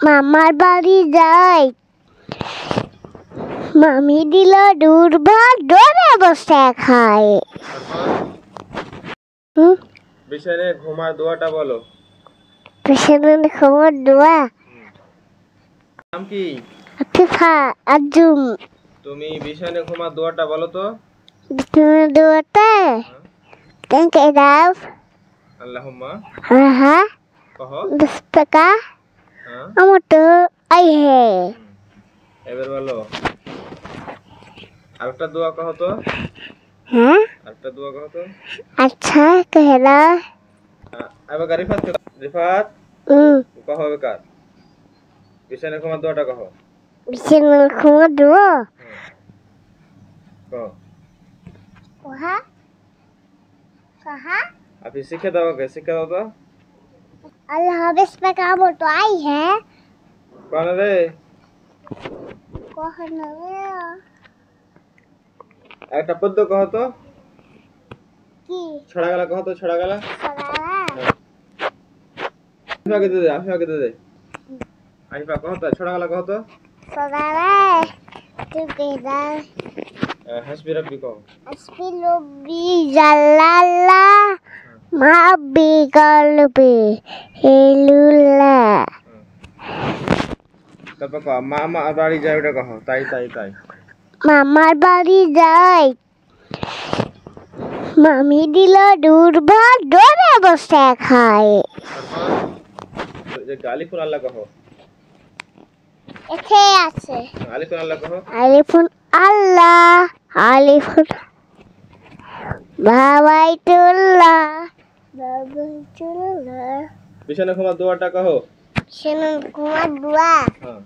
মামার বাড়ি যাই, মামি দিল দুধ ভাত, ডোরে বসে খায়। বিছানে ঘুমার দোয়াটা বলো। বিছানে ঘুমার দোয়া। নাম কি? আতিফা আজুম। তুমি বিছানে ঘুমার দোয়াটা বলো তো। বিছানে দোয়াটা Thank you, love. আল্লাহুম্মা কহ। বিসমিকা হ্যাঁ আমতো আই হে। এবার বলো আরেকটা দোয়া কহ তো। হ্যাঁ আরেকটা দোয়া কহ তো। আচ্ছা कहला। এবার রিফাত কহ বেকার বিছানে ঘুমার দোয়াটা কহ। বিছানে ঘুমার দোয়া কহ। কহা কহা আপনি শিখে দাও তো। अल्लाह बिस्मिका আমতো আই হে। কোন রে কহন রে একটা পদ্য কহ তো। কি ছড়া গলা কহ তো। ছড়া গলা সারা আমি আগে দে আইফা কহ তো। ছড়া গলা কহ তো। সারা তুই কেদা হাসবি রাব্বি কহ। আসবি লবি জালালা মা বি গালবি হেলুলা। তারপর কহ মামা বাড়ি যায় ওটা কহ। তাই মামার বাড়ি যাই, মামি দিল দুধ ভাত, ডোরে বসে খায়। যে আলিফুন আল্লাহ কহ। এতে আছে আলিফুন আল্লাহ কহ। আলিফুন আল্লাহ, আলিফুন বাবাইতুল্লাহ, বাবাইতুল্লাহ। বিছানে ঘুমার দোয়াটা কহ। সেন কুমার দোয়া। হ্যাঁ